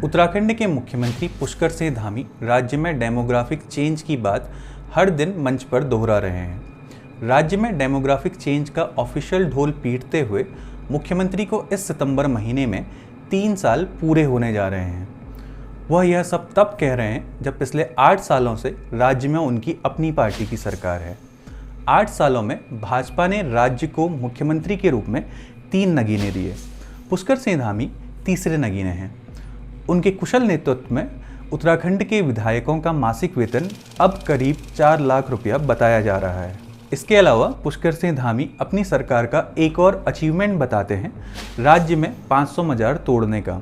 उत्तराखंड के मुख्यमंत्री पुष्कर सिंह धामी राज्य में डेमोग्राफिक चेंज की बात हर दिन मंच पर दोहरा रहे हैं। राज्य में डेमोग्राफिक चेंज का ऑफिशियल ढोल पीटते हुए मुख्यमंत्री को इस सितंबर महीने में 3 साल पूरे होने जा रहे हैं। वह यह सब तब कह रहे हैं जब पिछले 8 सालों से राज्य में उनकी अपनी पार्टी की सरकार है। 8 सालों में भाजपा ने राज्य को मुख्यमंत्री के रूप में 3 नगीने दिए। पुष्कर सिंह धामी तीसरे नगीने हैं। उनके कुशल नेतृत्व में उत्तराखंड के विधायकों का मासिक वेतन अब करीब 4 लाख रुपया बताया जा रहा है। इसके अलावा पुष्कर सिंह धामी अपनी सरकार का एक और अचीवमेंट बताते हैं, राज्य में 500 मजार तोड़ने का।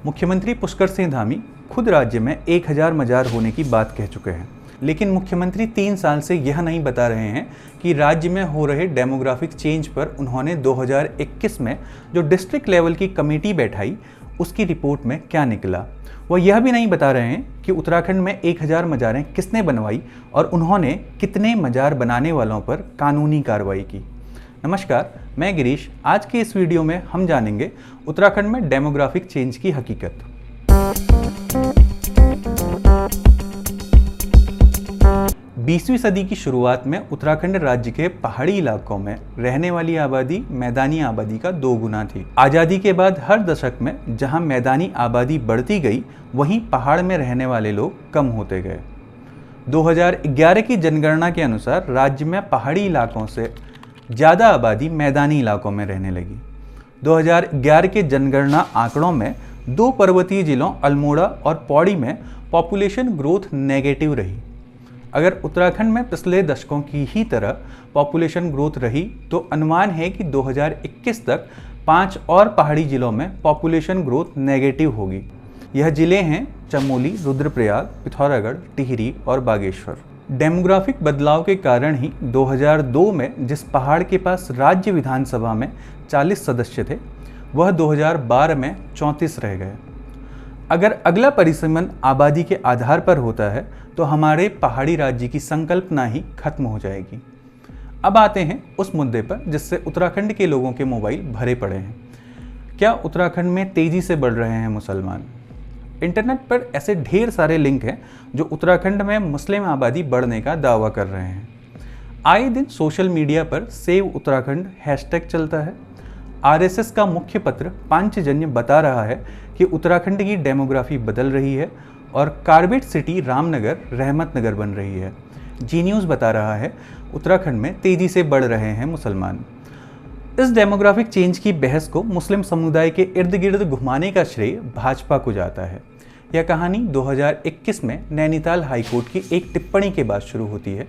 मुख्यमंत्री पुष्कर सिंह धामी खुद राज्य में 1000 मजार होने की बात कह चुके हैं, लेकिन मुख्यमंत्री 3 साल से यह नहीं बता रहे हैं कि राज्य में हो रहे डेमोग्राफिक चेंज पर उन्होंने 2021 में जो डिस्ट्रिक्ट लेवल की कमेटी बैठाई उसकी रिपोर्ट में क्या निकला। वह यह भी नहीं बता रहे हैं कि उत्तराखंड में 1000 मजारें किसने बनवाई और उन्होंने कितने मजार बनाने वालों पर कानूनी कार्रवाई की। नमस्कार, मैं गिरीश। आज के इस वीडियो में हम जानेंगे उत्तराखंड में डेमोग्राफिक चेंज की हकीकत। 20वीं सदी की शुरुआत में उत्तराखंड राज्य के पहाड़ी इलाकों में रहने वाली आबादी मैदानी आबादी का 2 गुना थी। आज़ादी के बाद हर दशक में जहां मैदानी आबादी बढ़ती गई, वहीं पहाड़ में रहने वाले लोग कम होते गए। 2011 की जनगणना के अनुसार राज्य में पहाड़ी इलाकों से ज़्यादा आबादी मैदानी इलाकों में रहने लगी। 2011 के जनगणना आंकड़ों में 2 पर्वतीय जिलों अल्मोड़ा और पौड़ी में पॉपुलेशन ग्रोथ नेगेटिव रही। अगर उत्तराखंड में पिछले दशकों की ही तरह पॉपुलेशन ग्रोथ रही तो अनुमान है कि 2021 तक 5 और पहाड़ी जिलों में पॉपुलेशन ग्रोथ नेगेटिव होगी। यह जिले हैं चमोली, रुद्रप्रयाग, पिथौरागढ़, टिहरी और बागेश्वर। डेमोग्राफिक बदलाव के कारण ही 2002 में जिस पहाड़ के पास राज्य विधानसभा में 40 सदस्य थे, वह 2012 में 34 रह गए। अगर अगला परिसीमन आबादी के आधार पर होता है तो हमारे पहाड़ी राज्य की संकल्पना ही खत्म हो जाएगी। अब आते हैं उस मुद्दे पर जिससे उत्तराखंड के लोगों के मोबाइल भरे पड़े हैं। क्या उत्तराखंड में तेजी से बढ़ रहे हैं मुसलमान? इंटरनेट पर ऐसे ढेर सारे लिंक हैं जो उत्तराखंड में मुस्लिम आबादी बढ़ने का दावा कर रहे हैं। आए दिन सोशल मीडिया पर सेव उत्तराखंड हैशटैग चलता है। आरएसएस का मुख्य पत्र पांचजन्य बता रहा है कि उत्तराखंड की डेमोग्राफी बदल रही है और कार्बेट सिटी रामनगर रहमत नगर बन रही है। जी न्यूज़ बता रहा है उत्तराखंड में तेजी से बढ़ रहे हैं मुसलमान। इस डेमोग्राफिक चेंज की बहस को मुस्लिम समुदाय के इर्द गिर्द घुमाने का श्रेय भाजपा को जाता है। यह कहानी 2021 में नैनीताल हाईकोर्ट की एक टिप्पणी के बाद शुरू होती है।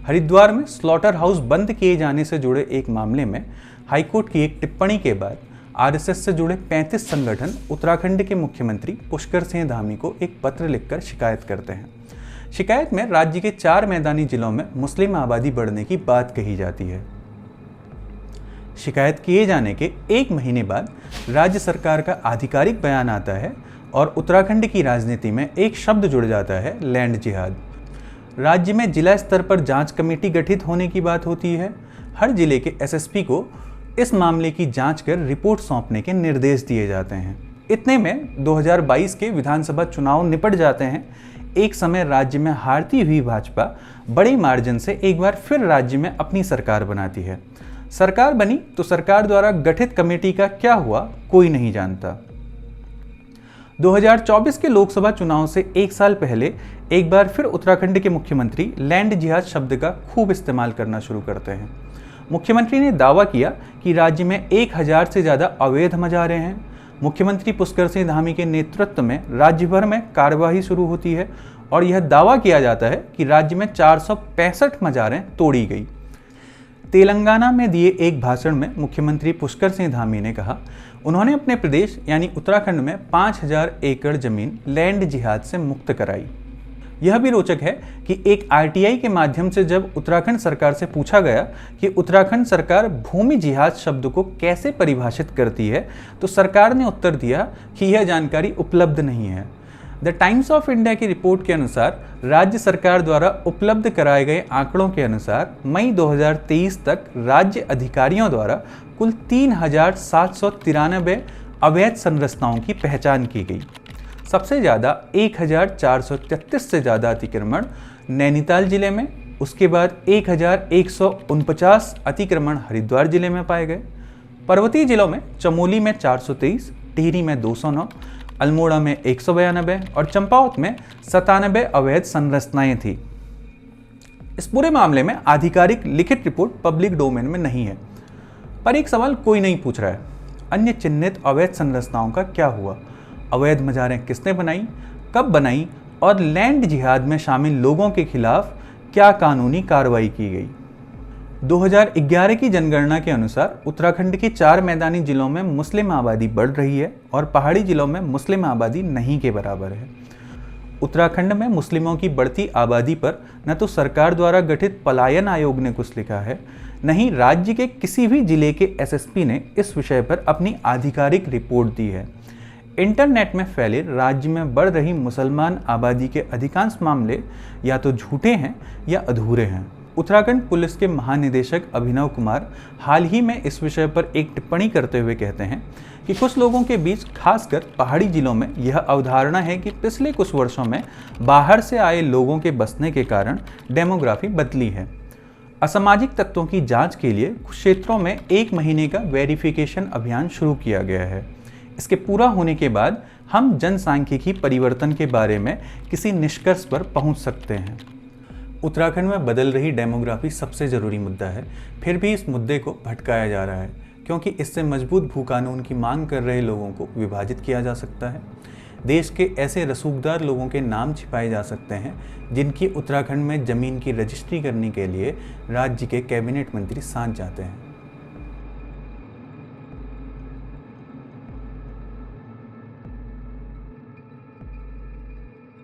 हरिद्वार में स्लॉटर हाउस बंद किए जाने से जुड़े एक मामले में हाईकोर्ट की एक टिप्पणी के बाद आरएसएस से जुड़े 35 संगठन उत्तराखंड के मुख्यमंत्री पुष्कर सिंह धामी को एक पत्र लिखकर शिकायत करते हैं। शिकायत में राज्य के 4 मैदानी जिलों में मुस्लिम आबादी बढ़ने की बात कही जाती है। शिकायत किए जाने के 1 महीने बाद राज्य सरकार का आधिकारिक बयान आता है और उत्तराखंड की राजनीति में एक शब्द जुड़ जाता है, लैंड जिहाद। राज्य में जिला स्तर पर जांच कमेटी गठित होने की बात होती है। हर जिले के एसएसपी को इस मामले की जांच कर रिपोर्ट सौंपने के निर्देश दिए जाते हैं। इतने में 2022 के विधानसभा चुनाव निपट जाते हैं। एक समय राज्य में हारती हुई भाजपा बड़े मार्जिन से एक बार फिर राज्य में अपनी सरकार बनाती है। सरकार बनी तो सरकार द्वारा गठित कमेटी का क्या हुआ, कोई नहीं जानता। 2024 के लोकसभा चुनाव से 1 साल पहले एक बार फिर उत्तराखंड के मुख्यमंत्री लैंड जिहाद शब्द का खूब इस्तेमाल करना शुरू करते हैं। मुख्यमंत्री ने दावा किया कि राज्य में 1000 से ज़्यादा अवैध मजारें हैं। मुख्यमंत्री पुष्कर सिंह धामी के नेतृत्व में राज्य भर में कार्यवाही शुरू होती है और यह दावा किया जाता है कि राज्य में 465 मजारें तोड़ी गई। तेलंगाना में दिए एक भाषण में मुख्यमंत्री पुष्कर सिंह धामी ने कहा, उन्होंने अपने प्रदेश यानी उत्तराखंड में 5000 एकड़ जमीन लैंड जिहाद से मुक्त कराई। यह भी रोचक है कि एक आरटीआई के माध्यम से जब उत्तराखंड सरकार से पूछा गया कि उत्तराखंड सरकार भूमि जिहाद शब्द को कैसे परिभाषित करती है, तो सरकार ने उत्तर दिया कि यह जानकारी उपलब्ध नहीं है। द टाइम्स ऑफ इंडिया की रिपोर्ट के अनुसार राज्य सरकार द्वारा उपलब्ध कराए गए आंकड़ों के अनुसार मई 2023 तक राज्य अधिकारियों द्वारा कुल 3793 अवैध संरचनाओं की पहचान की गई। सबसे ज़्यादा 1433 से ज़्यादा अतिक्रमण नैनीताल जिले में, उसके बाद 1149 अतिक्रमण हरिद्वार जिले में पाए गए। पर्वतीय जिलों में चमोली में 423, टिहरी में 209, अल्मोड़ा में 192 और चंपावत में 97 अवैध संरचनाएं थी। इस पूरे मामले में आधिकारिक लिखित रिपोर्ट पब्लिक डोमेन में नहीं है, पर एक सवाल कोई नहीं पूछ रहा है, अन्य चिन्हित अवैध संरचनाओं का क्या हुआ? अवैध मज़ारें किसने बनाई, कब बनाई और लैंड जिहाद में शामिल लोगों के खिलाफ क्या कानूनी कार्रवाई की गई? 2011 की जनगणना के अनुसार उत्तराखंड के 4 मैदानी जिलों में मुस्लिम आबादी बढ़ रही है और पहाड़ी जिलों में मुस्लिम आबादी नहीं के बराबर है। उत्तराखंड में मुस्लिमों की बढ़ती आबादी पर न तो सरकार द्वारा गठित पलायन आयोग ने कुछ लिखा है, न ही राज्य के किसी भी जिले के एसएसपी ने इस विषय पर अपनी आधिकारिक रिपोर्ट दी है। इंटरनेट में फैले राज्य में बढ़ रही मुसलमान आबादी के अधिकांश मामले या तो झूठे हैं या अधूरे हैं। उत्तराखंड पुलिस के महानिदेशक अभिनव कुमार हाल ही में इस विषय पर एक टिप्पणी करते हुए कहते हैं कि कुछ लोगों के बीच, खासकर पहाड़ी जिलों में, यह अवधारणा है कि पिछले कुछ वर्षों में बाहर से आए लोगों के बसने के कारण डेमोग्राफी बदली है। असामाजिक तत्वों की जांच के लिए कुछ क्षेत्रों में 1 महीने का वेरिफिकेशन अभियान शुरू किया गया है। इसके पूरा होने के बाद हम जनसांख्यिकी परिवर्तन के बारे में किसी निष्कर्ष पर पहुंच सकते हैं। उत्तराखंड में बदल रही डेमोग्राफी सबसे ज़रूरी मुद्दा है, फिर भी इस मुद्दे को भटकाया जा रहा है क्योंकि इससे मजबूत भू कानून की मांग कर रहे लोगों को विभाजित किया जा सकता है। देश के ऐसे रसूखदार लोगों के नाम छिपाए जा सकते हैं जिनकी उत्तराखंड में ज़मीन की रजिस्ट्री करने के लिए राज्य के कैबिनेट मंत्री साथ जाते हैं।